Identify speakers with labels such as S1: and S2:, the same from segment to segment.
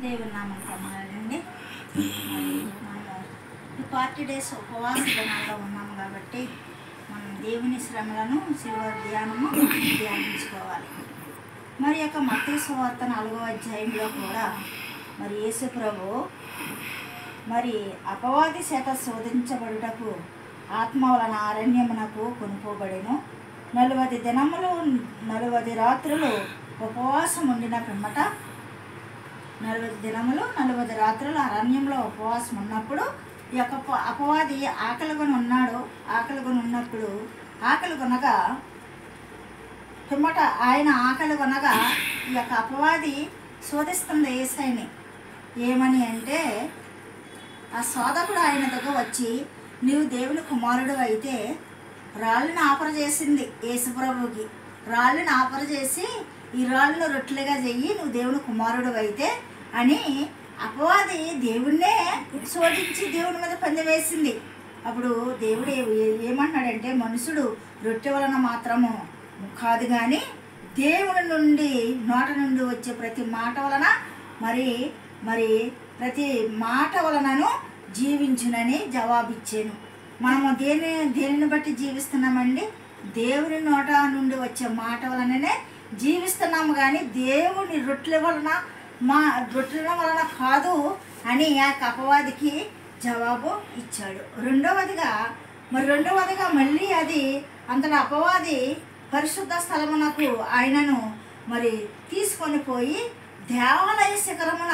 S1: దేవుని నామం పొందాలండి. మరి మనము ఈ 40 డేస్ ఉపవాస దినాల్లో ఉన్నాము కాబట్టి మనం దేవుని శ్రమలను శిలువ ధ్యానించుకోవాలి. మరి యొక్క మత్తయి సువార్త 4వ అధ్యాయంలో కూడా మరి యేసు ప్రభు మరి అపవాది చేత శోధించబడుటకు ఆత్మ వలన అరణ్యమునకు కొనుపోబడెను. 40 దినములు 40 రాత్రులు ఉపవాసం ఉండిన పిమ్మట 40 దినములు 40 రాత్రులు అరణ్యంలో ఉపవాసం ఉన్నప్పుడు ఈ యొక్క అపవాది ఆకలిగొని ఉన్నాడు. ఆకలిగొని ఉన్నప్పుడు ఆకలిగొనగా పిమ్మట ఆయన ఆకలిగొనగా ఈ యొక్క అపవాది శోధిస్తుంది యేసయ్యని. ఏమని అంటే ఆ శోధకుడు ఆయన దగ్గర వచ్చి నీవు దేవుని కుమారుడు అయితే రాళ్ళని ఆపర చేసింది యేసుప్రభుకి. రాళ్ళని ఆపర చేసి ఈ రాళ్ళను రొట్టెలుగా చెయ్యి నువ్వు దేవుని కుమారుడు అయితే అని అపవాది దేవుణ్ణే శోధించి దేవుని మీద పందెం వేసింది. అప్పుడు దేవుడు ఏమన్నాడంటే మనుషుడు రొట్టె వలన మాత్రము కాదు కానీ దేవుని నుండి నోట నుండి వచ్చే ప్రతి మాట వలన మరి ప్రతి మాట వలనను జీవించునని జవాబిచ్చాను. మనము దేనిని బట్టి జీవిస్తున్నామండి? దేవుని నోట నుండి వచ్చే మాట వలననే జీవిస్తున్నాము కానీ దేవుని రొట్టెల వలన కాదు అని ఆ అపవాదికి జవాబు ఇచ్చాడు. రెండవదిగా మళ్ళీ అది అంతటా అపవాది పరిశుద్ధ స్థలమునకు ఆయనను మరి తీసుకొని పోయి దేవాలయ శిఖరమున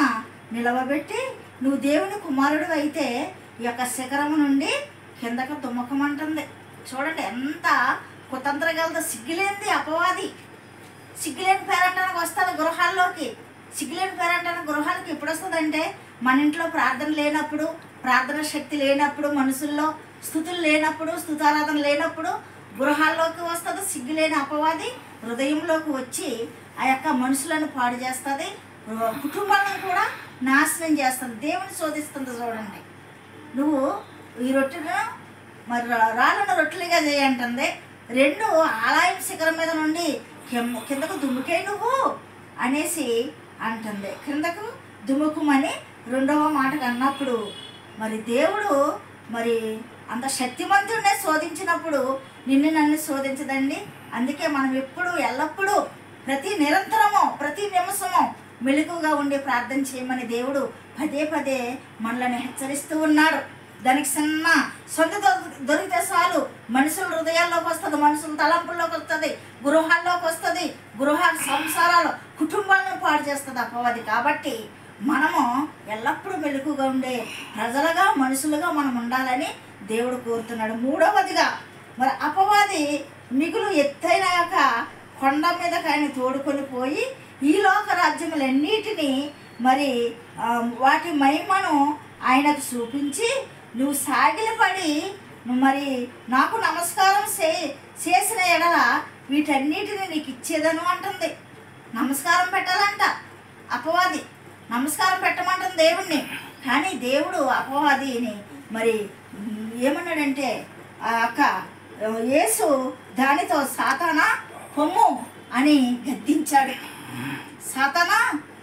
S1: నిలవబెట్టి నువ్వు దేవుని కుమారుడు అయితే ఈ యొక్క శిఖరము నుండి కిందకు దుమ్మకమంటుంది. చూడండి ఎంత కుతంత్రగలదో. సిగ్గులేంది అపవాది. సిగ్గులేని పేరంటానికి వస్తుంది గృహాల్లోకి. సిగ్గులేని పేరంటానికి గృహాలకి ఎప్పుడు వస్తుందంటే మన ఇంట్లో ప్రార్థన లేనప్పుడు, ప్రార్థన శక్తి లేనప్పుడు, మనుషుల్లో స్థుతులు లేనప్పుడు, స్థుతారాధన లేనప్పుడు గృహాల్లోకి వస్తుంది. సిగ్గులేని అపవాది హృదయంలోకి వచ్చి ఆ యొక్క మనుషులను పాడు చేస్తుంది, కుటుంబాలను కూడా నాశనం చేస్తుంది, దేవుని శోధిస్తుంది. చూడండి, నువ్వు ఈ రొట్టెను మరి రాళ్ళను రొట్టెలుగా చేయంటుంది. 2 ఆలయం శిఖరం మీద నుండి కిందకు దుమ్ముకే నువ్వు అనేసి అంటుంది. కిందకు దుమ్ముకుమని రెండవ మాటకు అన్నప్పుడు మరి దేవుడు మరి అంత శక్తిమంతుడినే శోధించినప్పుడు నిన్ను నన్ను శోధించదండి. అందుకే మనం ఎల్లప్పుడూ నిరంతరము ప్రతి నిమిషము మెలకుగా ఉండి ప్రార్థన చేయమని దేవుడు పదే మనల్ని హెచ్చరిస్తూ ఉన్నాడు. దానికి చిన్న సొంత దొరికితే చాలు మనుషుల హృదయాల్లోకి వస్తుంది, మనుషుల తలంపుల్లోకి వస్తుంది, గృహాల్లోకి వస్తుంది, గృహ సంసారాలు కుటుంబాలను పాడు చేస్తుంది అపవాది. కాబట్టి మనము ఎల్లప్పుడూ మెలకుగా ఉండే ప్రజలుగా మనుషులుగా మనం ఉండాలని దేవుడు కోరుతున్నాడు. మూడవదిగా మరి అపవాది మిగులు ఎత్తైన యొక్క కొండ మీదకి ఆయన తోడుకొని పోయి ఈ లోక రాజ్యములన్నిటినీ మరి వాటి మహిమను ఆయనకు చూపించి నువ్వు సాగిలపడి మరి నాకు నమస్కారం చేసిన ఎడల వీటన్నిటిని నీకు ఇచ్చేదను అంటుంది. నమస్కారం పెట్టాలంట అపవాది, నమస్కారం పెట్టమంటుంది దేవుణ్ణి. కానీ దేవుడు అపవాదిని మరి ఏమన్నాడంటే యేసు దానితో సాతానా పొమ్ము అని గద్దించాడు. సాతానా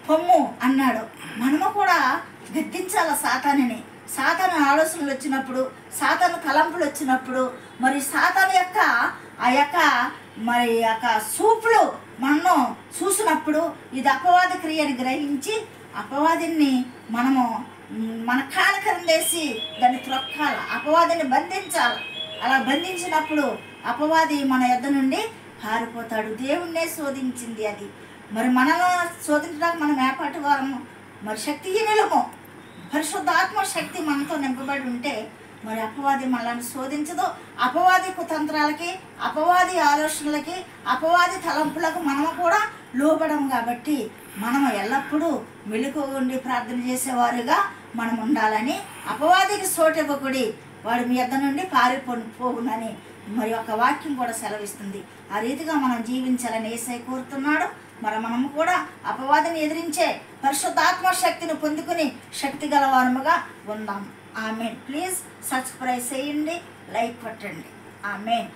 S1: పొమ్ము అన్నాడు. మనము కూడా గద్దించాల సాతానుని. సాతాను ఆలోచనలు వచ్చినప్పుడు, సాతాను తలంపులు వచ్చినప్పుడు, మరి సాతాను యొక్క సూపులు మనం చూసినప్పుడు ఇది అపవాది క్రియని గ్రహించి అపవాదిని మనము మన కాలకరం వేసి దాన్ని త్రొక్కాల, అపవాదిని బంధించాలి. అలా బంధించినప్పుడు అపవాది మన యొద్ద నుండి పారిపోతాడు. దేవుణ్ణే శోధించింది అది. మరి మనలో శోధించడానికి మనం ఏపాటి వారము, మరి శక్తిహీనులము. పరిశుద్ధాత్మ శక్తి మనతో నింపబడి ఉంటే మరి అపవాది మనల్ని శోధించదు. అపవాది కుతంత్రాలకి, అపవాది ఆలోచనలకి, అపవాది తలంపులకు మనము కూడా లోబడము. కాబట్టి మనము ఎల్లప్పుడూ మెలకుగా ఉండి ప్రార్థన చేసేవారుగా మనం ఉండాలని, అపవాదికి చోటివ్వకుడి వాడు మీ యొద్ద నుండి పారిపోవునని మరి ఒక వాక్యం కూడా సెలవిస్తుంది. ఆ రీతిగా మనం జీవించాలని యేసయ్య కోరుతున్నాడు. మరి మనము కూడా అపవాదిని ఎదిరించే పరిశుద్ధాత్మ శక్తిని పొందుకుని శక్తి గలవారముగా ఉందాం. ఆమేన్. ప్లీజ్ సబ్స్క్రైబ్ చేయండి, లైక్ కొట్టండి. ఆమేన్.